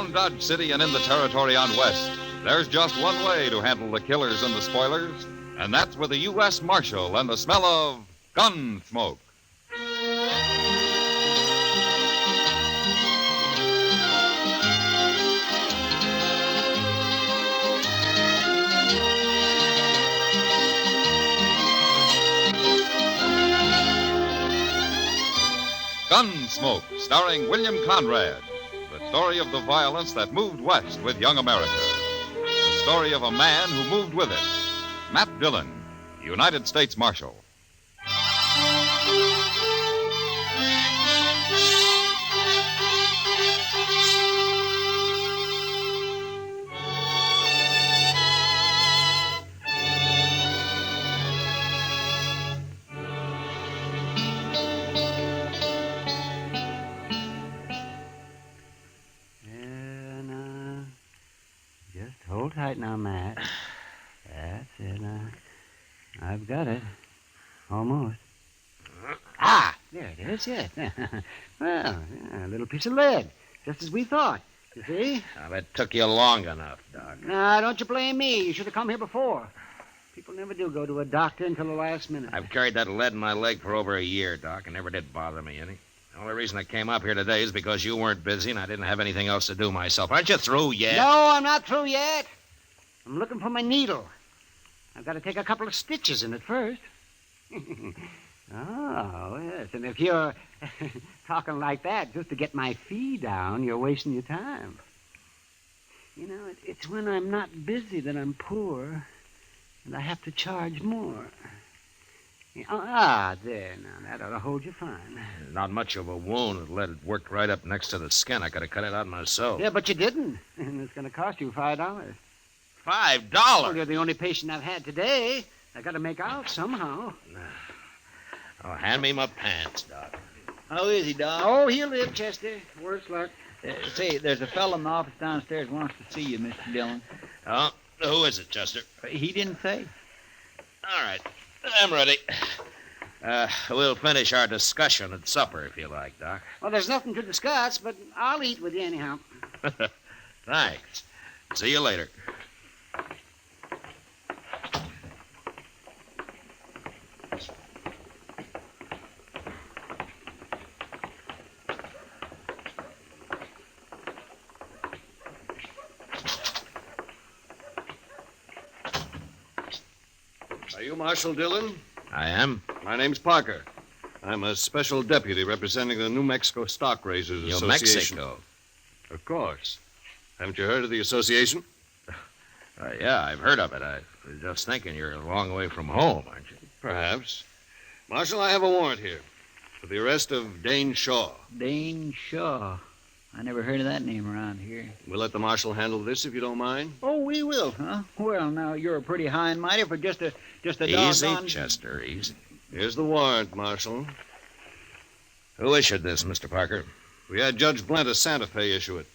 Around Dodge City and in the territory on West, there's just one way to handle the killers and the spoilers, and that's with a U.S. Marshal and the smell of Gunsmoke. Gunsmoke, starring William Conrad. The story of the violence that moved west with young America. The story of a man who moved with it. Matt Dillon, United States Marshal. Hold tight now, Matt. That's it. I've got it. Almost. Ah, there it is, yes. Well, a little piece of lead, just as we thought. You see? Well, it took you long enough, Doc. Now, don't you blame me. You should have come here before. People never do go to a doctor until the last minute. I've carried that lead in my leg for over a year, Doc. It never did bother me any. The only reason I came up here today is because you weren't busy and I didn't have anything else to do myself. Aren't you through yet? No, I'm not through yet. I'm looking for my needle. I've got to take a couple of stitches in it first. Oh, yes. And if you're talking like that just to get my fee down, you're wasting your time. You know, it's when I'm not busy that I'm poor, and I have to charge more. There, now, that ought to hold you fine. Not much of a wound. The lead worked right up next to the skin. I could have cut it out myself. Yeah, but you didn't. And it's going to cost you $5. $5? Well, you're the only patient I've had today. I got to make out somehow. Oh, hand me my pants, Doc. How is he, Doc? Oh, he'll live, Chester. Worse luck. Say, there's a fellow in the office downstairs who wants to see you, Mr. Dillon. Oh, who is it, Chester? He didn't say. All right. I'm ready. We'll finish our discussion at supper, if you like, Doc. Well, there's nothing to discuss, but I'll eat with you anyhow. Thanks. See you later. Are you Marshal Dillon? I am. My name's Parker. I'm a special deputy representing the New Mexico Stock Raisers New Association. Mexico? Of course. Haven't you heard of the association? Yeah, I've heard of it. I was just thinking you're a long way from home, aren't you? Perhaps. Marshal, I have a warrant here for the arrest of Dane Shaw. Dane Shaw. I never heard of that name around here. We'll let the marshal handle this if you don't mind. Oh, we will, huh? Well, now, you're a pretty high and mighty for just a Easy, doggone... Chester, easy. Here's the warrant, Marshal. Who issued this, Mr. Parker? We had Judge Blent of Santa Fe issue it.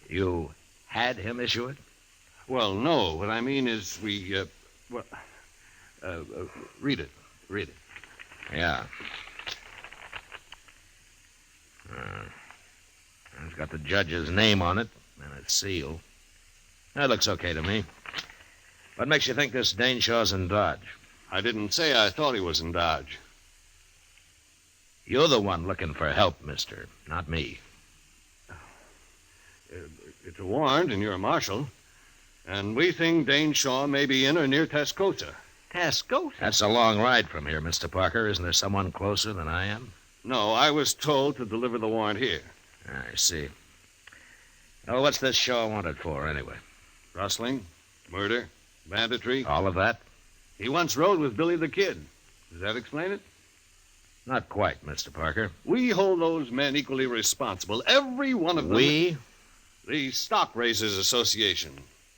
You had him issue it? Well, no. What I mean is read it. Read it. Yeah. It's got the judge's name on it and its seal. That looks okay to me. What makes you think this Dane Shaw's in Dodge? I didn't say I thought he was in Dodge. You're the one looking for help, mister, not me. It's a warrant, and you're a marshal. And we think Dane Shaw may be in or near Tascosa. Tascosa? That's a long ride from here, Mr. Parker. Isn't there someone closer than I am? No, I was told to deliver the warrant here. I see. Oh, what's this Shaw wanted for, anyway? Rustling, murder, banditry. All of that? He once rode with Billy the Kid. Does that explain it? Not quite, Mr. Parker. We hold those men equally responsible. Every one of them. We? The Stock Raisers Association.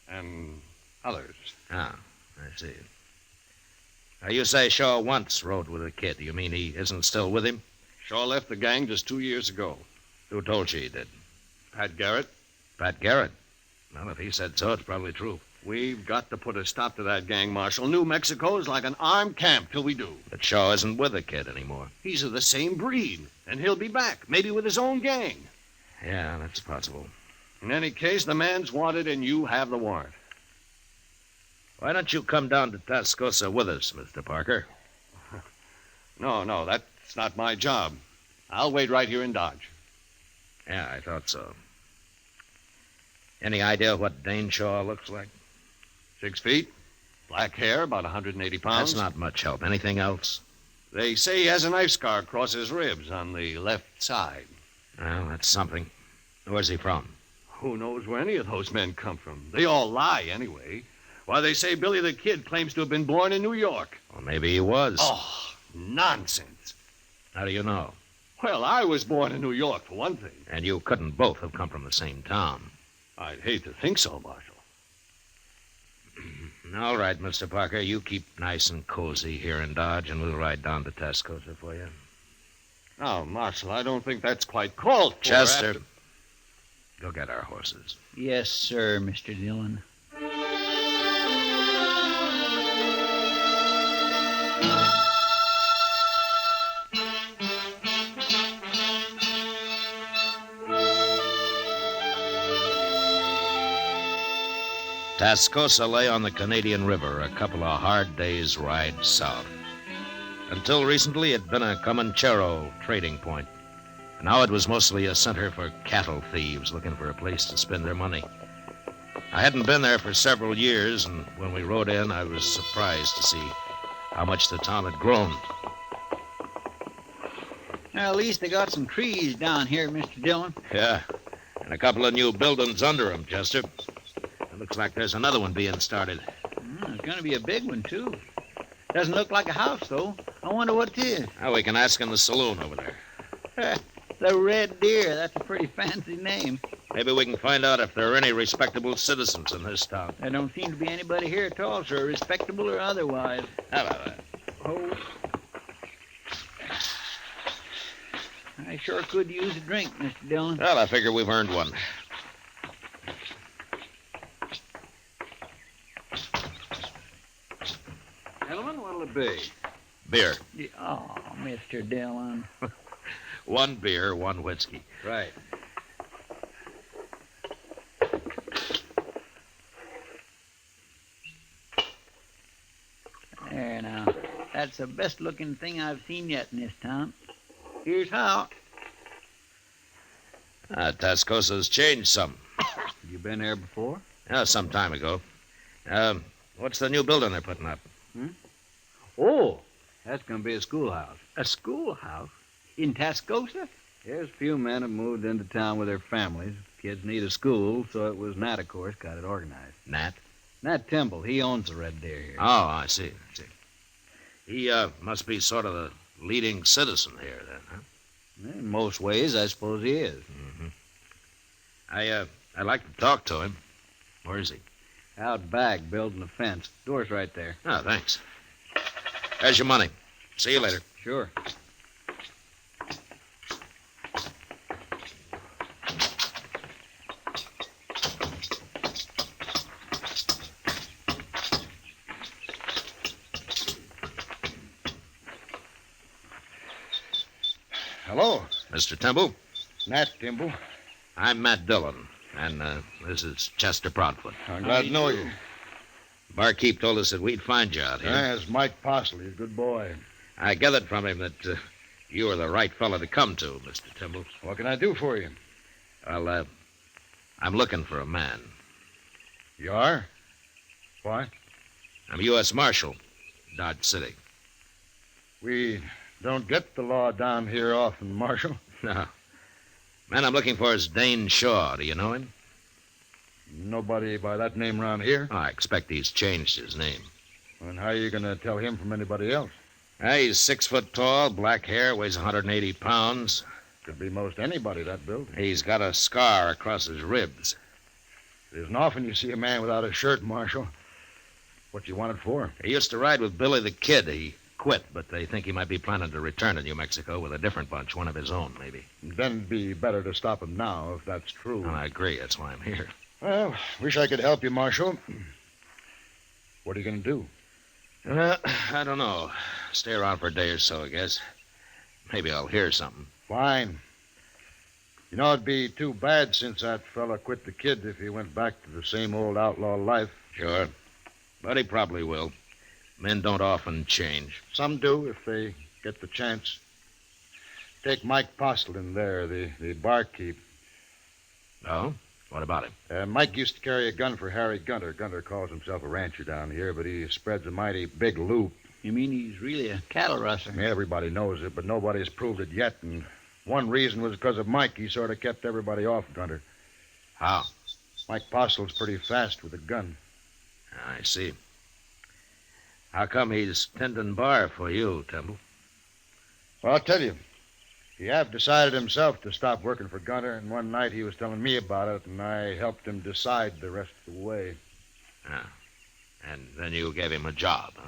And others. Ah, I see. Now, you say Shaw once rode with a kid. You mean he isn't still with him? Shaw left the gang just 2 years ago. Who told you he did? Pat Garrett. Pat Garrett? Well, if he said so, it's probably true. We've got to put a stop to that gang, Marshal. New Mexico is like an armed camp till we do. But Shaw isn't with the kid anymore. He's of the same breed, and he'll be back, maybe with his own gang. Yeah, that's possible. In any case, the man's wanted and you have the warrant. Why don't you come down to Tascosa with us, Mr. Parker? No, that's not my job. I'll wait right here in Dodge. Yeah, I thought so. Any idea what Dane Shaw looks like? 6 feet, black hair, about 180 pounds. That's not much help. Anything else? They say he has a knife scar across his ribs on the left side. Well, that's something. Where's he from? Who knows where any of those men come from? They all lie, anyway. Why, they say Billy the Kid claims to have been born in New York. Well, maybe he was. Oh, nonsense. How do you know? Well, I was born in New York, for one thing. And you couldn't both have come from the same town. I'd hate to think so, Marshal. All right, Mr. Parker, you keep nice and cozy here in Dodge, and we'll ride down to Tascosa for you. Now, Marshal, I don't think that's quite called for. Chester, go get our horses. Yes, sir, Mr. Dillon. Tascosa lay on the Canadian River, a couple of hard days' ride south. Until recently, it had been a Comanchero trading point. Now it was mostly a center for cattle thieves looking for a place to spend their money. I hadn't been there for several years, and when we rode in, I was surprised to see how much the town had grown. Now, at least they got some trees down here, Mr. Dillon. Yeah, and a couple of new buildings under them, Chester. It looks like there's another one being started. It's going to be a big one, too. Doesn't look like a house, though. I wonder what it is. Now we can ask in the saloon over there. The Red Deer. That's a pretty fancy name. Maybe we can find out if there are any respectable citizens in this town. There don't seem to be anybody here at all, sir, respectable or otherwise. How about that? Oh. I sure could use a drink, Mr. Dillon. Well, I figure we've earned one. Gentlemen, what'll it be? Beer. Oh, Mr. Dillon. One beer, one whiskey. Right. There now. That's the best-looking thing I've seen yet in this town. Here's how. Tascosa's changed some. You been there before? Yeah, some time ago. What's the new building they're putting up? Oh, that's going to be a schoolhouse. A schoolhouse? In Tascosa? There's a few men have moved into town with their families. Kids need a school, so it was Nat, of course, got it organized. Nat? Nat Temple, he owns the Red Deer here. Oh, I see. He must be sort of the leading citizen here, then, huh? In most ways, I suppose he is. Mm-hmm. I'd like to talk to him. Where is he? Out back, building a fence. Door's right there. Oh, thanks. There's your money. See you later. Sure. Hello, Mr. Temple, Nat Timble. I'm Matt Dillon, and this is Chester Proudfoot. I'm glad to know you. Barkeep told us that we'd find you out here. That's Mike Parsley, a good boy. I gathered from him that you were the right fellow to come to, Mr. Timble. What can I do for you? Well, I'm looking for a man. You are? Why? I'm a U.S. Marshal, Dodge City. We don't get the law down here often, Marshal. No. Man I'm looking for is Dane Shaw. Do you know him? Nobody by that name around here. Oh, I expect he's changed his name. And how are you going to tell him from anybody else? He's 6 foot tall, black hair, weighs 180 pounds. Could be most anybody that building. He's got a scar across his ribs. It isn't often you see a man without a shirt, Marshal. What you want it for? He used to ride with Billy the Kid. He quit, but they think he might be planning to return to New Mexico with a different bunch, one of his own, maybe. Then it'd be better to stop him now, if that's true. Well, I agree. That's why I'm here. Well, wish I could help you, Marshal. What are you going to do? I don't know. Stay around for a day or so, I guess. Maybe I'll hear something. Fine. You know, it'd be too bad since that fella quit the kid if he went back to the same old outlaw life. Sure. But he probably will. Men don't often change. Some do if they get the chance. Take Mike Postlin there, the barkeep. Oh? What about him? Mike used to carry a gun for Harry Gunter. Gunter calls himself a rancher down here, but he spreads a mighty big loop. You mean he's really a cattle rustler? Yeah, everybody knows it, but nobody's proved it yet, and one reason was because of Mike. He sort of kept everybody off Gunter. How? Mike Postle's pretty fast with a gun. I see. How come he's tending bar for you, Temple? Well, I'll tell you. He have decided himself to stop working for Gunter, and one night he was telling me about it, and I helped him decide the rest of the way. Ah. And then you gave him a job, huh?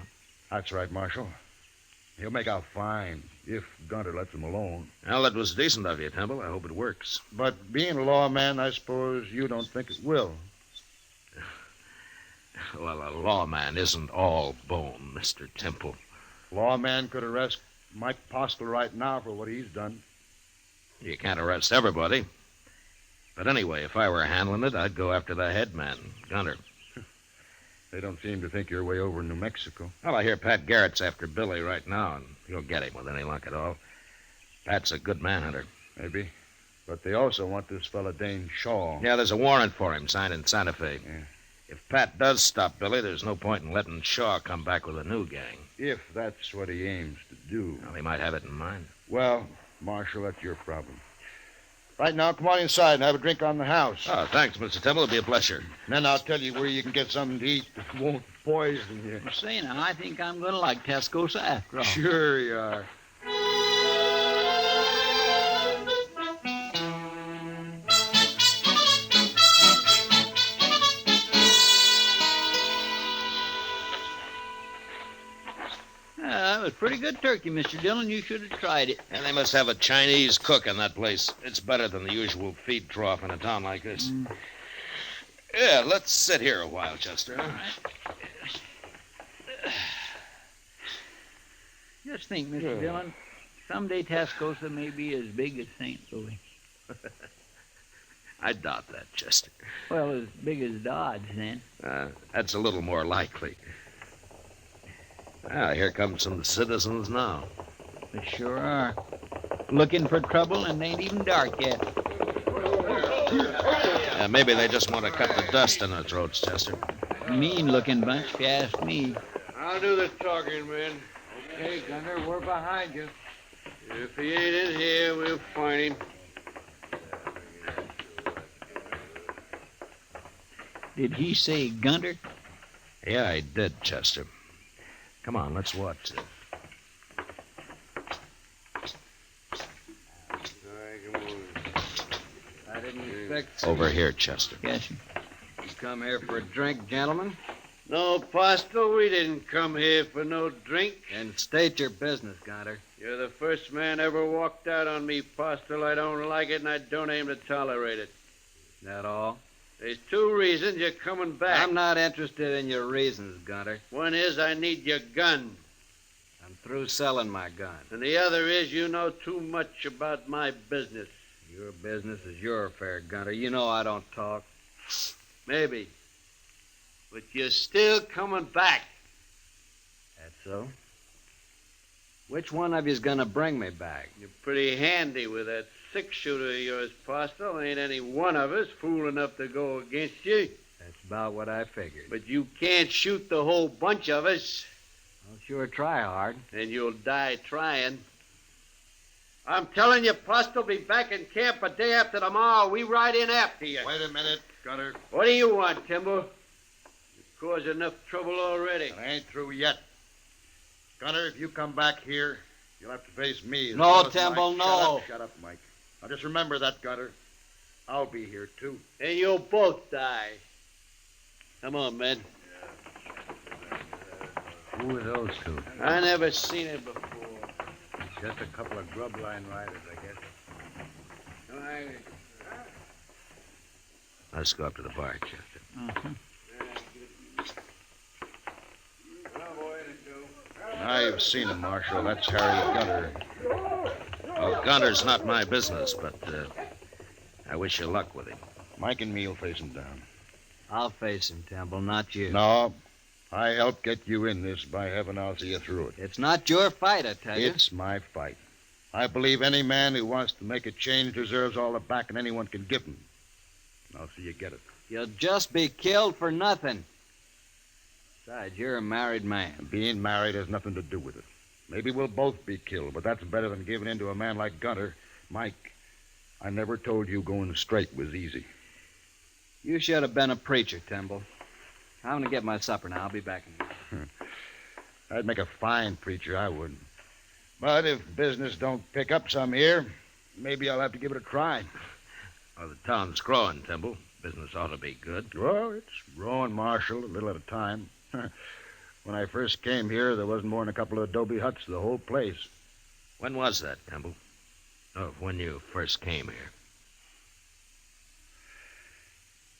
That's right, Marshal. He'll make out fine if Gunter lets him alone. Well, that was decent of you, Temple. I hope it works. But being a lawman, I suppose you don't think it will. Well, a lawman isn't all bone, Mr. Temple. Lawman could arrest Mike Postle right now for what he's done. You can't arrest everybody. But anyway, if I were handling it, I'd go after the head man, Gunter. They don't seem to think you're way over in New Mexico. Well, I hear Pat Garrett's after Billy right now, and he'll get him with any luck at all. Pat's a good manhunter. Maybe. But they also want this fella Dane Shaw. Yeah, there's a warrant for him signed in Santa Fe. Yeah. If Pat does stop Billy, there's no point in letting Shaw come back with a new gang. If that's what he aims to do. Well, he might have it in mind. Well, Marshal, that's your problem. Right now, come on inside and have a drink on the house. Oh, thanks, Mr. Temple. It'll be a pleasure. And then I'll tell you where you can get something to eat that won't poison you. Say now, I think I'm going to like Tascosa after all. Sure you are. That was pretty good turkey, Mr. Dillon. You should have tried it. And they must have a Chinese cook in that place. It's better than the usual feed trough in a town like this. Yeah, let's sit here a while, Chester. All right. Just think, Mr. Dillon, someday Tascosa may be as big as St. Louis. I doubt that, Chester. Well, as big as Dodge, then. That's a little more likely. Ah, here come some citizens now. They sure are. Looking for trouble, and they ain't even dark yet. Yeah, maybe they just want to cut the dust in their throats, Chester. Mean-looking bunch, if you ask me. I'll do the talking, man. Okay, Gunter, we're behind you. If he ain't in here, we'll find him. Did he say Gunter? Yeah, I did, Chester. Come on, let's watch it. I didn't expect Over here, Chester. Yes, sir. you come here for a drink, gentlemen. No, Postle, we didn't come here for no drink. And state your business, Gunter. You're the first man ever walked out on me, Postle. I don't like it, and I don't aim to tolerate it. That all? There's two reasons you're coming back. I'm not interested in your reasons, Gunter. One is I need your gun. I'm through selling my gun. And the other is you know too much about my business. Your business is your affair, Gunter. You know I don't talk. Maybe. But you're still coming back. That's so? Which one of you's gonna bring me back? You're pretty handy with that six-shooter of yours, Postle. Ain't any one of us fool enough to go against you. That's about what I figured. But you can't shoot the whole bunch of us, I'll sure try hard. and you'll die trying. I'm telling you, Postle, be back in camp a day after tomorrow. We ride in after you. Wait a minute, Gunter. What do you want, Timber? You've caused enough trouble already. I ain't through yet. Gunter, if you come back here, you'll have to face me. as No, well as Temple, Mike. no. Shut up, Mike. Now, just remember that, Gunter. I'll be here, too. And you'll both die. Come on, men. Who are those two? I never seen it before. Just a couple of grub line riders, I guess. Let's go up to the bar, Chester. I've seen him, Marshal. That's Harry Gunter. Well, Gunter's not my business, but I wish you luck with him. Mike and me will face him down. I'll face him, Temple, not you. No, I helped get you in this. By heaven, I'll see you through it. It's not your fight, I tell you. It's my fight. I believe any man who wants to make a change deserves all the backing anyone can give him. I'll see you get it. You'll just be killed for nothing. Besides, you're a married man. Being married has nothing to do with it. Maybe we'll both be killed, but that's better than giving in to a man like Gunter. Mike, I never told you going straight was easy. You should have been a preacher, Temple. I'm going to get my supper now. I'll be back in a minute. I'd make a fine preacher, I would. But if business don't pick up some here, maybe I'll have to give it a try. Well, the town's growing, Temple. Business ought to be good. Well, it's growing, Marshal, a little at a time. When I first came here, there wasn't more than a couple of adobe huts the whole place. When was that, Temple? Oh, when you first came here.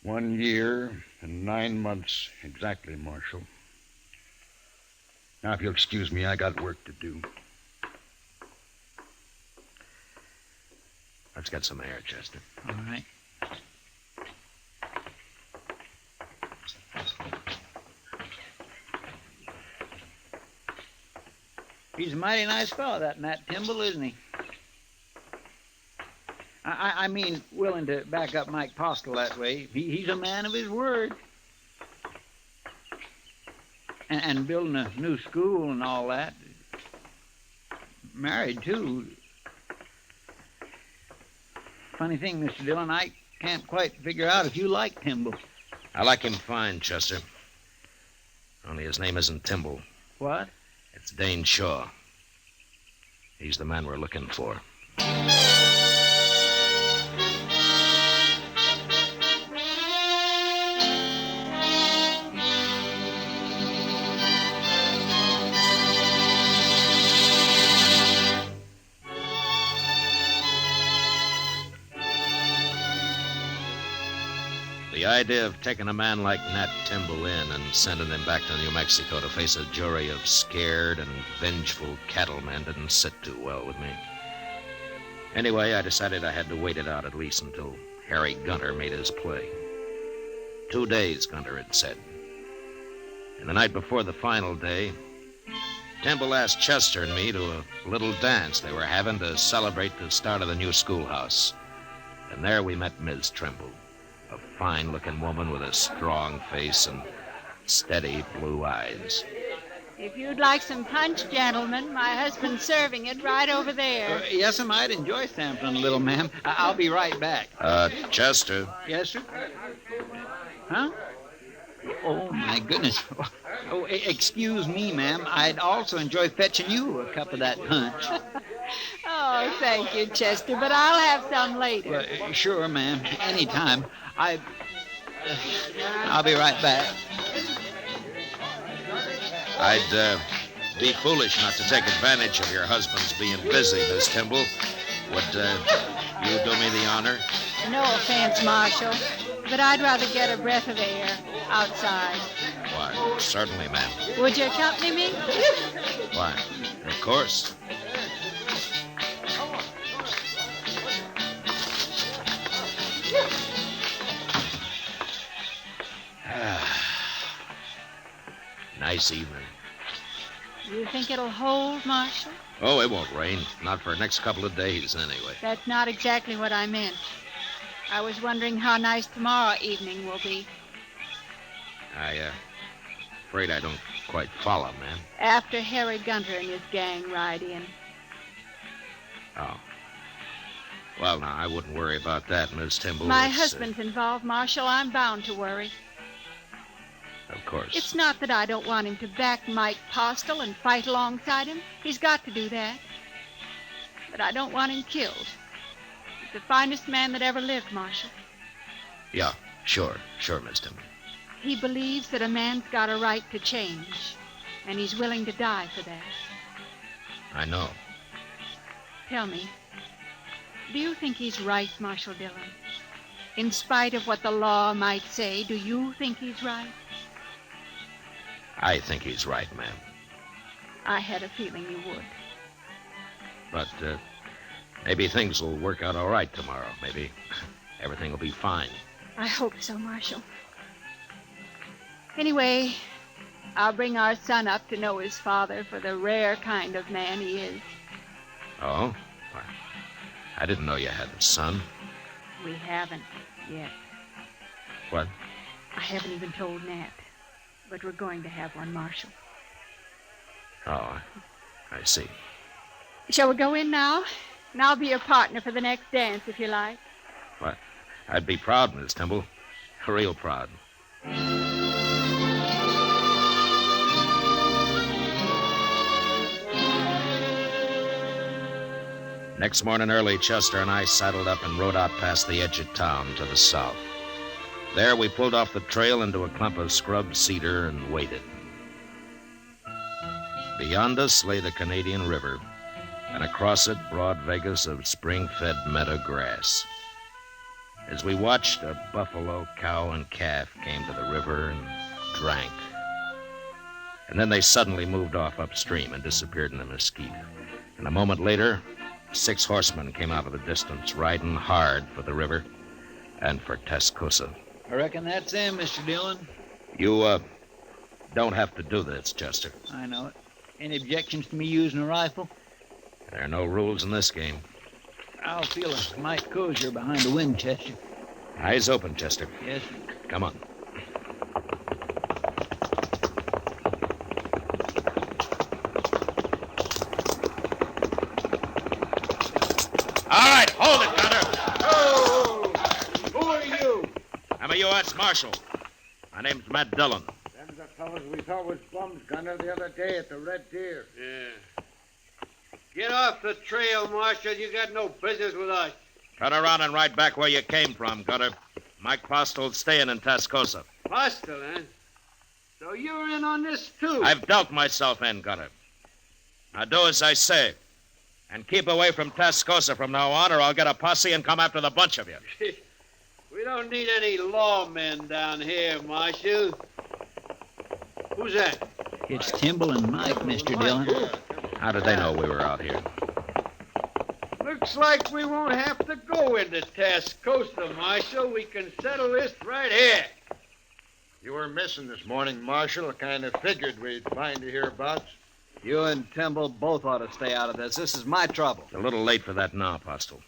1 year and 9 months exactly, Marshal. Now, if you'll excuse me, I got work to do. Let's get some air, Chester. All right. He's a mighty nice fellow, that Nat Timble, isn't he? I mean, willing to back up Mike Postle that way. He's a man of his word. And building a new school and all that. Married, too. Funny thing, Mr. Dillon, I can't quite figure out if you like Timble. I like him fine, Chester. Only his name isn't Timble. What? It's Dane Shaw. He's the man we're looking for. The idea of taking a man like Nat Timble in and sending him back to New Mexico to face a jury of scared and vengeful cattlemen didn't sit too well with me. Anyway, I decided I had to wait it out at least until Harry Gunter made his play. 2 days, Gunter had said. And the night before the final day, Timble asked Chester and me to a little dance they were having to celebrate the start of the new schoolhouse. And there we met Ms. Trimble. A fine-looking woman with a strong face and steady blue eyes. If you'd like some punch, gentlemen, my husband's serving it right over there. Yes, I might enjoy sampling a little, ma'am. I'll be right back. Chester. Yes, sir? Huh? Oh, my goodness. Oh, excuse me, ma'am. I'd also enjoy fetching you a cup of that punch. Oh, thank you, Chester, but I'll have some later. Well, sure, ma'am. Anytime. I'll be right back. I'd be foolish not to take advantage of your husband's being busy, Miss Timble. Would you do me the honor? No offense, Marshal, but I'd rather get a breath of air outside. Why, certainly, ma'am. Would you accompany me? Why, of course. Nice evening. You think it'll hold, Marshal? Oh, it won't rain. Not for the next couple of days, anyway. That's not exactly what I meant. I was wondering how nice tomorrow evening will be. Afraid I don't quite follow, ma'am. After Harry Gunter and his gang ride in. Oh. Well, now, I wouldn't worry about that, Miss Timble. My husband's involved, Marshal. I'm bound to worry. Of course. It's not that I don't want him to back Mike Postle and fight alongside him. He's got to do that. But I don't want him killed. He's the finest man that ever lived, Marshal. Yeah, sure, Miss Timble. He believes that a man's got a right to change, and he's willing to die for that. I know. Tell me, do you think he's right, Marshal Dillon? In spite of what the law might say, do you think he's right? I think he's right, ma'am. I had a feeling you would. But maybe things will work out all right tomorrow. Maybe Everything will be fine. I hope so, Marshal. Anyway, I'll bring our son up to know his father for the rare kind of man he is. Oh? Well, I didn't know you had a son. We haven't yet. What? I haven't even told Nat. But we're going to have one, Marshal. Oh, I see. Shall we go in now? And I'll be your partner for the next dance, if you like. What? I'd be proud, Miss Temple. Real proud. Next morning early, Chester and I saddled up and rode out past the edge of town to the south. There, we pulled off the trail into a clump of scrub cedar and waited. Beyond us lay the Canadian River, and across it, broad Vegas of spring-fed meadow grass. As we watched, a buffalo, cow, and calf came to the river and drank. And then they suddenly moved off upstream and disappeared in the mesquite. And a moment later, 6 horsemen came out of the distance, riding hard for the river and for Tascosa. I reckon that's him, Mr. Dillon. You, don't have to do this, Chester. I know it. Any objections to me using a rifle? There are no rules in this game. I'll feel a mite cozier behind the Winchester. Eyes open, Chester. Yes, sir. Come on. All right, hold it, Gunner. Oh! Who are you? I'm a U.S. Marshal. My name's Matt Dillon. Them's the fellows we thought was bums, Gunner, the other day at the Red Deer. Yeah. Get off the trail, Marshal. You got no business with us. Turn around and ride back where you came from, Gunner. Mike Postel's staying in Tascosa. Postel, eh? So you're in on this, too? I've dealt myself in, Gunner. Now do as I say. And keep away from Tascosa from now on, or I'll get a posse and come after the bunch of you. We don't need any lawmen down here, Marshal. Who's that? It's Timble and Mike, Mr. Dillon. How did they know we were out here? Looks like we won't have to go into Tascosa, Marshal. We can settle this right here. You were missing this morning, Marshal. I kind of figured we'd find you hereabouts. You and Timble both ought to stay out of this. This is my trouble. It's a little late for that now, Postel.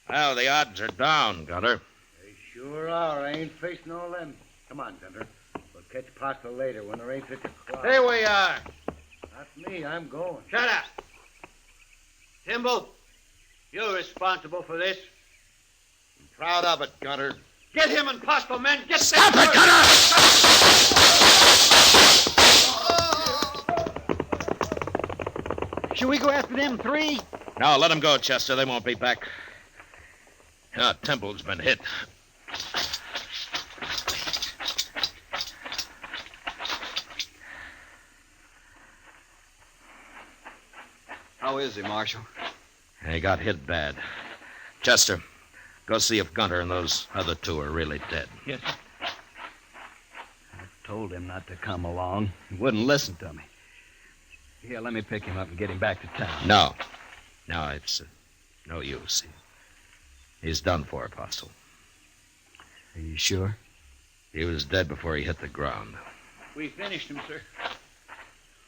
Well, the odds are down, Gunner. They sure are. I ain't facing all them. Come on, Gunner. We'll catch Postel later when there ain't such a crowd. Here we are. Not me. I'm going. Shut up. Timble, you're responsible for this. I'm proud of it, Gunner. Get him and Postel, men. Get Stop them it, Gunner! Should we go after them 3? No, let them go, Chester. They won't be back. Temple's been hit. How is he, Marshal? He got hit bad. Chester, go see if Gunter and those other 2 are really dead. Yes, sir. I told him not to come along. He wouldn't listen to me. Here, let me pick him up and get him back to town. No, it's no use. He's done for, Postel. Are you sure? He was dead before he hit the ground. We finished him, sir.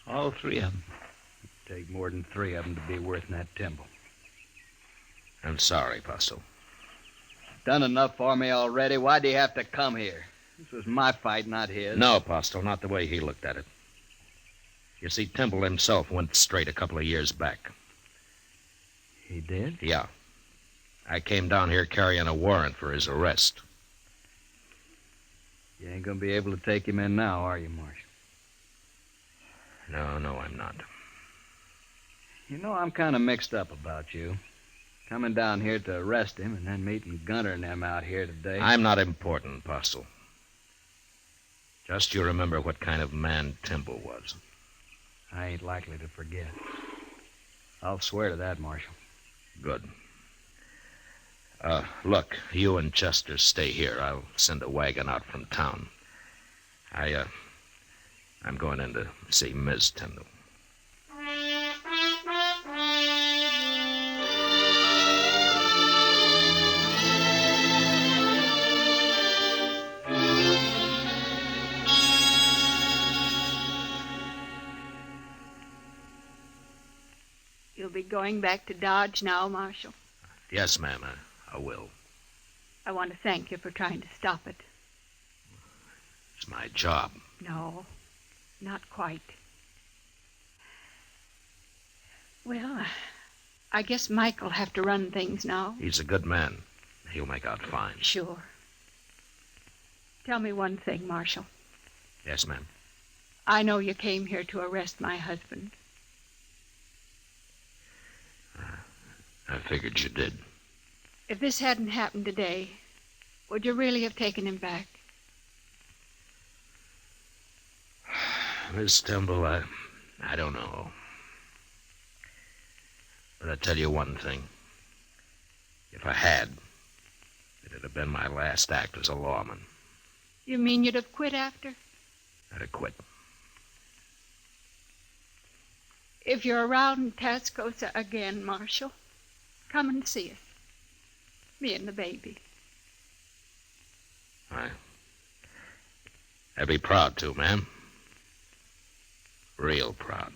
All 3 of them. It'd take more than 3 of them to be worth that Timble. I'm sorry, Postel. Done enough for me already. Why'd he have to come here? This was my fight, not his. No, Postel, not the way he looked at it. You see, Timble himself went straight a couple of years back. He did? Yeah. I came down here carrying a warrant for his arrest. You ain't gonna be able to take him in now, are you, Marshal? No, I'm not. You know, I'm kind of mixed up about you. Coming down here to arrest him and then meeting Gunter and them out here today. I'm not important, Postel. Just you remember what kind of man Timble was. I ain't likely to forget. I'll swear to that, Marshal. Good. Look, you and Chester stay here. I'll send a wagon out from town. I'm going in to see Ms. Tyndall. You'll be going back to Dodge now, Marshal. Yes, ma'am, I will. I want to thank you for trying to stop it. It's my job. No, not quite. Well, I guess Mike'll have to run things now. He's a good man. He'll make out fine. Sure. Tell me one thing, Marshal. Yes, ma'am. I know you came here to arrest my husband. I figured you did. If this hadn't happened today, would you really have taken him back? Miss Temple, I don't know. But I'll tell you one thing. If I had, it'd have been my last act as a lawman. You mean you'd have quit after? I'd have quit. If you're around Tascosa again, Marshal, come and see us. Me and the baby. I'd be proud to, ma'am. Real proud.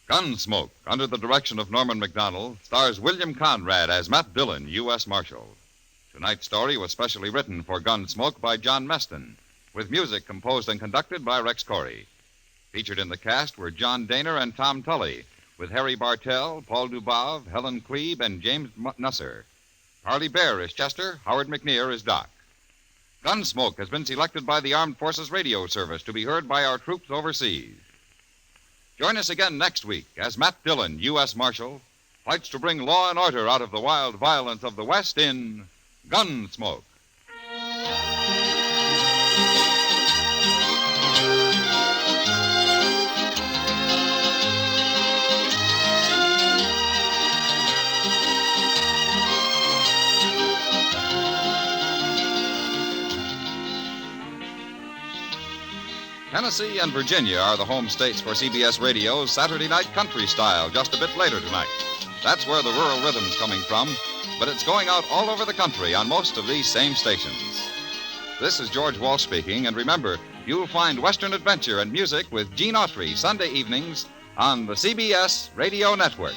Gunsmoke, under the direction of Norman MacDonald, stars William Conrad as Matt Dillon, U.S. Marshal. Tonight's story was specially written for Gunsmoke by John Meston, with music composed and conducted by Rex Corey. Featured in the cast were John Daner and Tom Tully, with Harry Bartell, Paul Dubov, Helen Queeb, and James Nusser. Harley Bear is Chester, Howard McNear is Doc. Gunsmoke has been selected by the Armed Forces Radio Service to be heard by our troops overseas. Join us again next week as Matt Dillon, U.S. Marshal, fights to bring law and order out of the wild violence of the West in Gunsmoke. Tennessee and Virginia are the home states for CBS Radio's Saturday Night Country Style just a bit later tonight. That's where the rural rhythm's coming from, but it's going out all over the country on most of these same stations. This is George Walsh speaking, and remember, you'll find Western adventure and music with Gene Autry Sunday evenings on the CBS Radio Network.